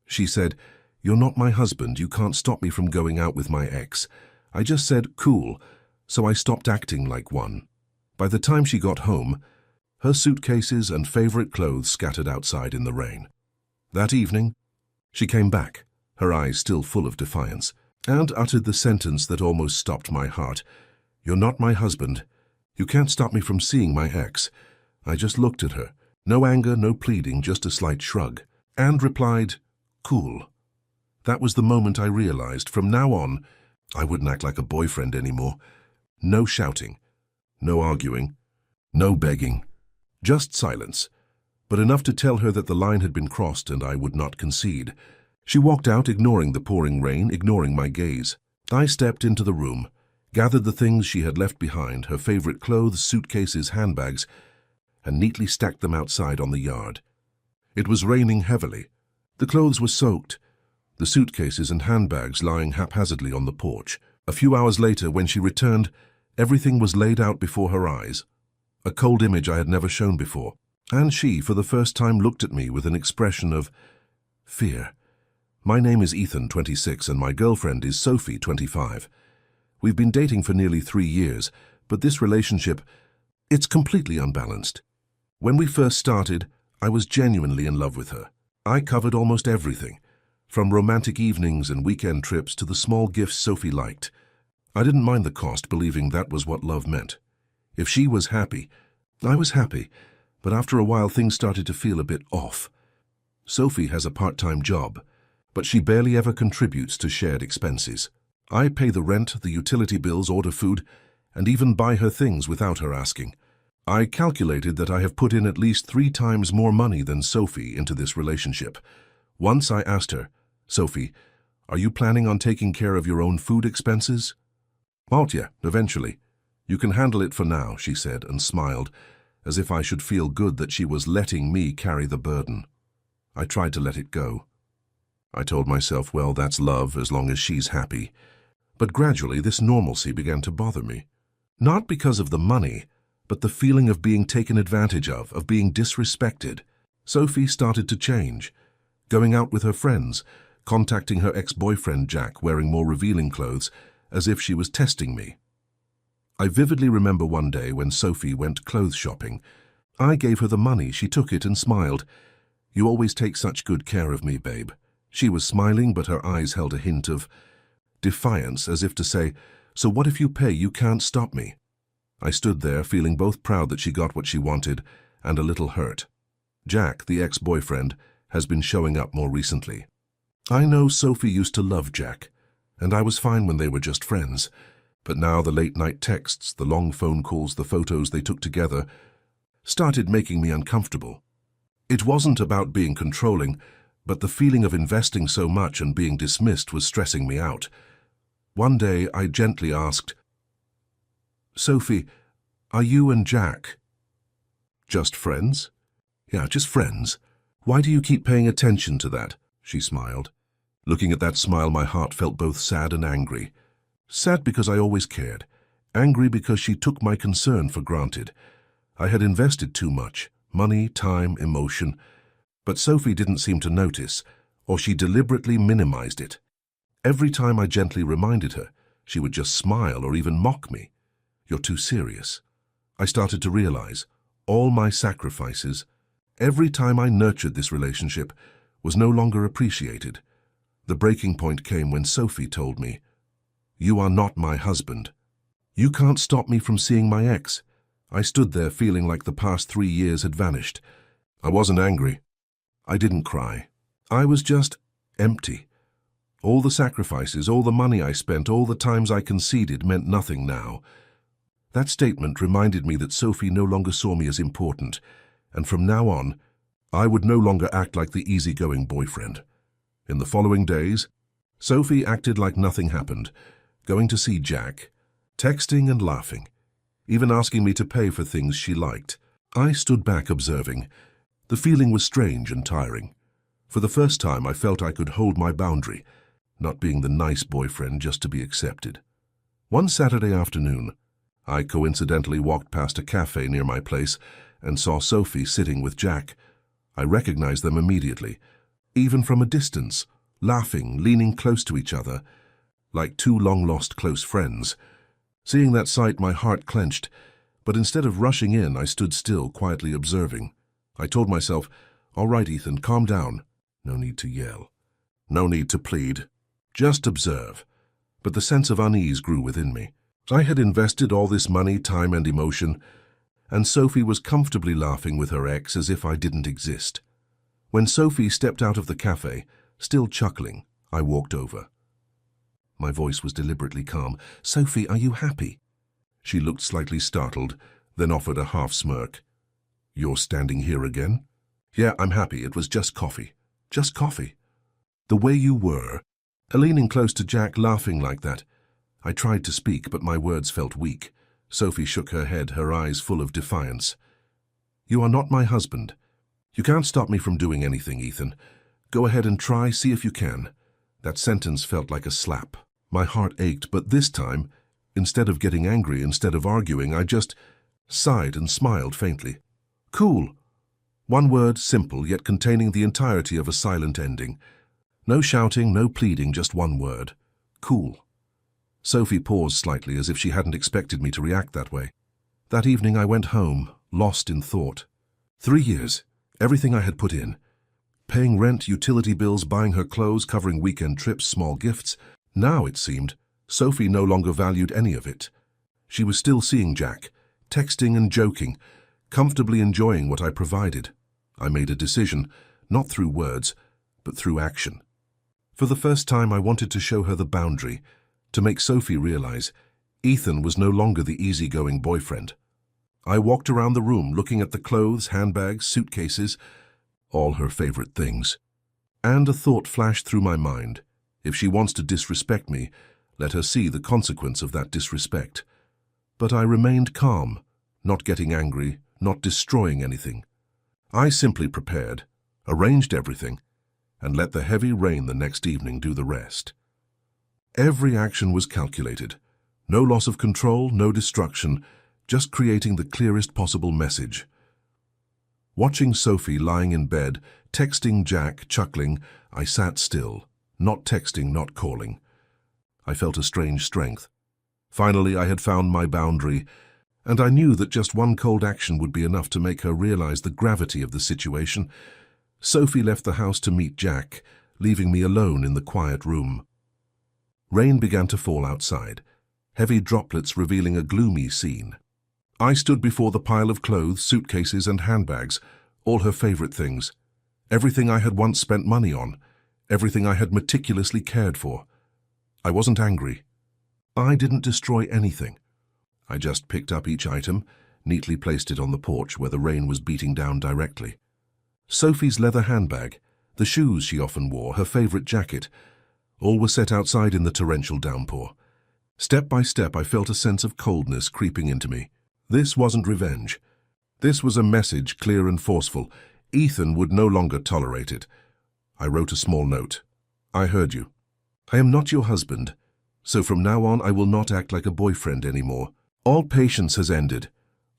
She said, "You're not my husband, you can't stop me from going out with my ex." I just said, "Cool," so I stopped acting like one. By the time she got home, her suitcases and favorite clothes scattered outside in the rain. That evening, she came back, her eyes still full of defiance, and uttered the sentence that almost stopped my heart. "You're not my husband. You can't stop me from seeing my ex." I just looked at her, no anger, no pleading, just a slight shrug, and replied, "Cool." That was the moment I realized, from now on, I wouldn't act like a boyfriend anymore. No shouting, no arguing, no begging, just silence, but enough to tell her that the line had been crossed and I would not concede. She walked out, ignoring the pouring rain, ignoring my gaze. I stepped into the room, gathered the things she had left behind, her favorite clothes, suitcases, handbags, and neatly stacked them outside on the yard. It was raining heavily. The clothes were soaked, the suitcases and handbags lying haphazardly on the porch. A few hours later, when she returned, everything was laid out before her eyes, a cold image I had never shown before, and she, for the first time, looked at me with an expression of fear. My name is Ethan, 26, and my girlfriend is Sophie, 25. We've been dating for nearly 3 years, but this relationship, it's completely unbalanced. When we first started, I was genuinely in love with her. I covered almost everything, from romantic evenings and weekend trips to the small gifts Sophie liked. I didn't mind the cost, believing that was what love meant. If she was happy, I was happy, but after a while things started to feel a bit off. Sophie has a part-time job, but she barely ever contributes to shared expenses. I pay the rent, the utility bills, order food, and even buy her things without her asking. I calculated that I have put in at least 3 times more money than Sophie into this relationship. Once I asked her, "Sophie, are you planning on taking care of your own food expenses?" "Oh, yeah, eventually. You can handle it for now," she said, and smiled, as if I should feel good that she was letting me carry the burden. I tried to let it go. I told myself, well, that's love as long as she's happy. But gradually this normalcy began to bother me. Not because of the money, but the feeling of being taken advantage of being disrespected. Sophie started to change, going out with her friends, contacting her ex-boyfriend Jack, wearing more revealing clothes, as if she was testing me. I vividly remember one day when Sophie went clothes shopping. I gave her the money, she took it and smiled. "You always take such good care of me, babe." She was smiling, but her eyes held a hint of defiance, as if to say, "So what if you pay? You can't stop me." I stood there, feeling both proud that she got what she wanted and a little hurt. Jack, the ex-boyfriend, has been showing up more recently. I know Sophie used to love Jack, and I was fine when they were just friends. But now the late-night texts, the long phone calls, the photos they took together, started making me uncomfortable. It wasn't about being controlling, but the feeling of investing so much and being dismissed was stressing me out. One day I gently asked, "Sophie, are you and Jack just friends?" "Yeah, just friends." "Why do you keep paying attention to that?" She smiled. Looking at that smile, my heart felt both sad and angry. Sad because I always cared. Angry because she took my concern for granted. I had invested too much, money, time, emotion. But Sophie didn't seem to notice, or she deliberately minimized it. Every time I gently reminded her, she would just smile or even mock me. "You're too serious." I started to realize all my sacrifices, every time I nurtured this relationship, was no longer appreciated. The breaking point came when Sophie told me, "You are not my husband. You can't stop me from seeing my ex." I stood there feeling like the past 3 years had vanished. I wasn't angry. I didn't cry. I was just empty. All the sacrifices, all the money I spent, all the times I conceded meant nothing now. That statement reminded me that Sophie no longer saw me as important, and from now on, I would no longer act like the easygoing boyfriend. In the following days, Sophie acted like nothing happened, going to see Jack, texting and laughing, even asking me to pay for things she liked. I stood back observing. The feeling was strange and tiring. For the first time, I felt I could hold my boundary, not being the nice boyfriend just to be accepted. One Saturday afternoon, I coincidentally walked past a cafe near my place and saw Sophie sitting with Jack. I recognized them immediately. even from a distance, laughing, leaning close to each other, like two long-lost close friends. Seeing that sight, my heart clenched, but instead of rushing in, I stood still, quietly observing. I told myself, "All right, Ethan, calm down. No need to yell. No need to plead. Just observe." But the sense of unease grew within me. I had invested all this money, time, and emotion, and Sophie was comfortably laughing with her ex as if I didn't exist. When Sophie stepped out of the cafe, still chuckling, I walked over. My voice was deliberately calm. "Sophie, are you happy?" She looked slightly startled, then offered a half smirk. "You're standing here again?" "Yeah, I'm happy. It was just coffee." "Just coffee?" "The way you were." Leaning close to Jack, laughing like that. I tried to speak, but my words felt weak. Sophie shook her head, her eyes full of defiance. "You are not my husband. You can't stop me from doing anything, Ethan. Go ahead and try, see if you can." That sentence felt like a slap. My heart ached, but this time, instead of getting angry, instead of arguing, I just sighed and smiled faintly. Cool. One word, simple, yet containing the entirety of a silent ending. No shouting, no pleading, just one word. Cool. Sophie paused slightly, as if she hadn't expected me to react that way. That evening I went home, lost in thought. 3 years, everything I had put in. Paying rent, utility bills, buying her clothes, covering weekend trips, small gifts. Now, it seemed, Sophie no longer valued any of it. She was still seeing Jack, texting and joking, comfortably enjoying what I provided. I made a decision, not through words, but through action. For the first time, I wanted to show her the boundary, to make Sophie realize Ethan was no longer the easygoing boyfriend. I walked around the room looking at the clothes, handbags, suitcases, all her favorite things. And a thought flashed through my mind. If she wants to disrespect me, let her see the consequence of that disrespect. But I remained calm, not getting angry, not destroying anything. I simply prepared, arranged everything, and let the heavy rain the next evening do the rest. Every action was calculated. No loss of control, no destruction, just creating the clearest possible message. Watching Sophie lying in bed, texting Jack, chuckling, I sat still, not texting, not calling. I felt a strange strength. Finally, I had found my boundary, and I knew that just one cold action would be enough to make her realize the gravity of the situation. Sophie left the house to meet Jack, leaving me alone in the quiet room. Rain began to fall outside, heavy droplets revealing a gloomy scene. I stood before the pile of clothes, suitcases, and handbags, all her favorite things. Everything I had once spent money on, everything I had meticulously cared for. I wasn't angry. I didn't destroy anything. I just picked up each item, neatly placed it on the porch where the rain was beating down directly. Sophie's leather handbag, the shoes she often wore, her favorite jacket, all were set outside in the torrential downpour. Step by step, I felt a sense of coldness creeping into me. This wasn't revenge. This was a message, clear and forceful. Ethan would no longer tolerate it. I wrote a small note. I heard you. I am not your husband, so from now on I will not act like a boyfriend anymore. All patience has ended.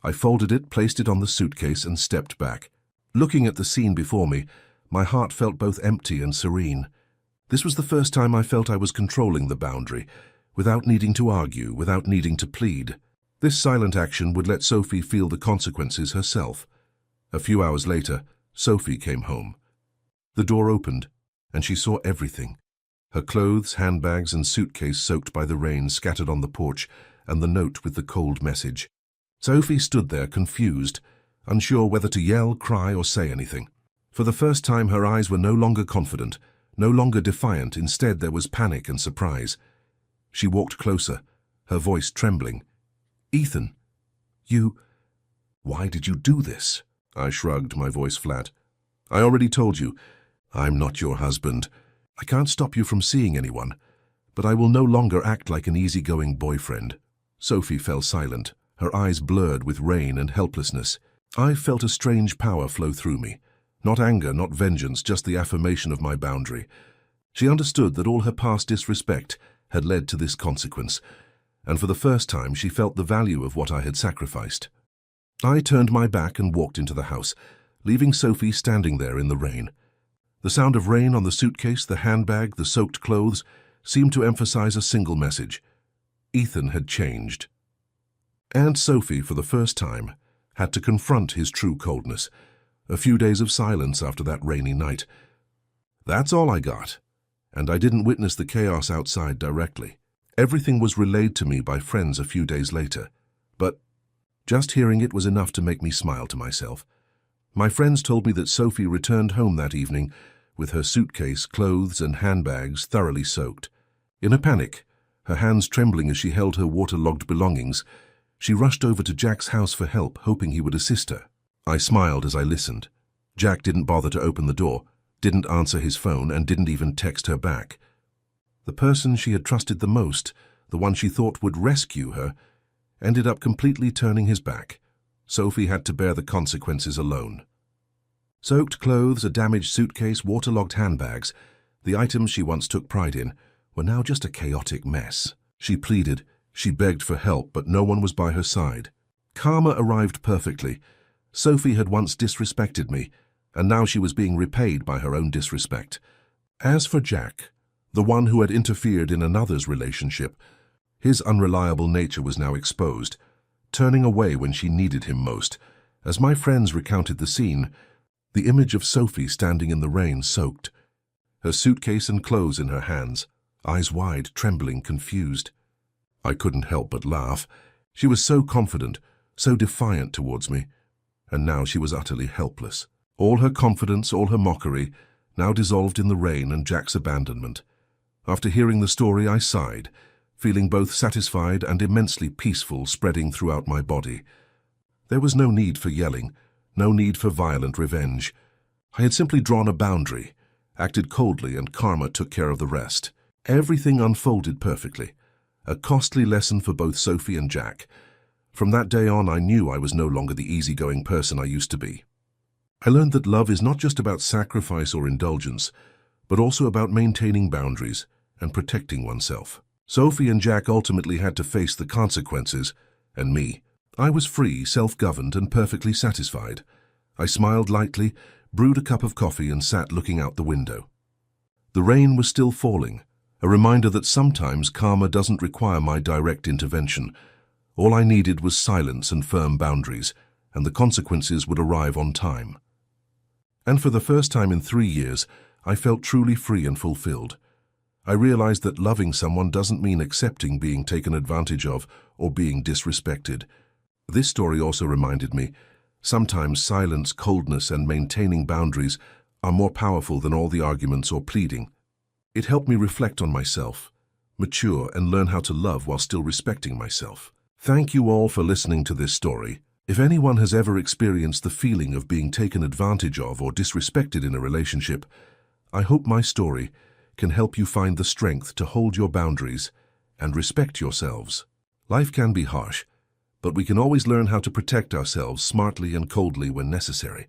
I folded it, placed it on the suitcase, and stepped back. Looking at the scene before me, my heart felt both empty and serene. This was the first time I felt I was controlling the boundary, without needing to argue, without needing to plead. This silent action would let Sophie feel the consequences herself. A few hours later, Sophie came home. The door opened, and she saw everything. Her clothes, handbags, and suitcase soaked by the rain scattered on the porch, and the note with the cold message. Sophie stood there, confused, unsure whether to yell, cry, or say anything. For the first time, her eyes were no longer confident, no longer defiant. Instead, there was panic and surprise. She walked closer, her voice trembling. "Ethan, why did you do this?" I shrugged, my voice flat. "I already told you, I'm not your husband. I can't stop you from seeing anyone, but I will no longer act like an easygoing boyfriend." Sophie fell silent, her eyes blurred with rain and helplessness. I felt a strange power flow through me. Not anger, not vengeance, just the affirmation of my boundary. She understood that all her past disrespect had led to this consequence, and for the first time she felt the value of what I had sacrificed. I turned my back and walked into the house, leaving Sophie standing there in the rain. The sound of rain on the suitcase, the handbag, the soaked clothes seemed to emphasize a single message. Ethan had changed. Aunt Sophie, for the first time, had to confront his true coldness. A few days of silence after that rainy night. That's all I got, and I didn't witness the chaos outside directly. Everything was relayed to me by friends a few days later, but just hearing it was enough to make me smile to myself. My friends told me that Sophie returned home that evening with her suitcase, clothes, and handbags thoroughly soaked. In a panic, her hands trembling as she held her waterlogged belongings, she rushed over to Jack's house for help, hoping he would assist her. I smiled as I listened. Jack didn't bother to open the door, didn't answer his phone, and didn't even text her back. The person she had trusted the most, the one she thought would rescue her, ended up completely turning his back. Sophie had to bear the consequences alone. Soaked clothes, a damaged suitcase, waterlogged handbags, the items she once took pride in, were now just a chaotic mess. She pleaded, she begged for help, but no one was by her side. Karma arrived perfectly. Sophie had once disrespected me, and now she was being repaid by her own disrespect. As for Jack, the one who had interfered in another's relationship, his unreliable nature was now exposed, turning away when she needed him most. As my friends recounted the scene, the image of Sophie standing in the rain, soaked, her suitcase and clothes in her hands, eyes wide, trembling, confused. I couldn't help but laugh. She was so confident, so defiant towards me, and now she was utterly helpless. All her confidence, all her mockery, now dissolved in the rain and Jack's abandonment. After hearing the story, I sighed, feeling both satisfied and immensely peaceful spreading throughout my body. There was no need for yelling, no need for violent revenge. I had simply drawn a boundary, acted coldly, and karma took care of the rest. Everything unfolded perfectly, a costly lesson for both Sophie and Jack. From that day on, I knew I was no longer the easygoing person I used to be. I learned that love is not just about sacrifice or indulgence, but also about maintaining boundaries and protecting oneself. Sophie and Jack ultimately had to face the consequences, and me. I was free, self-governed, and perfectly satisfied. I smiled lightly, brewed a cup of coffee, and sat looking out the window. The rain was still falling, a reminder that sometimes karma doesn't require my direct intervention. All I needed was silence and firm boundaries, and the consequences would arrive on time. And for the first time in 3 years, I felt truly free and fulfilled. I realized that loving someone doesn't mean accepting being taken advantage of or being disrespected. This story also reminded me, sometimes silence, coldness, and maintaining boundaries are more powerful than all the arguments or pleading. It helped me reflect on myself, mature, and learn how to love while still respecting myself. Thank you all for listening to this story. If anyone has ever experienced the feeling of being taken advantage of or disrespected in a relationship, I hope my story can help you find the strength to hold your boundaries and respect yourselves. Life can be harsh, but we can always learn how to protect ourselves smartly and coldly when necessary.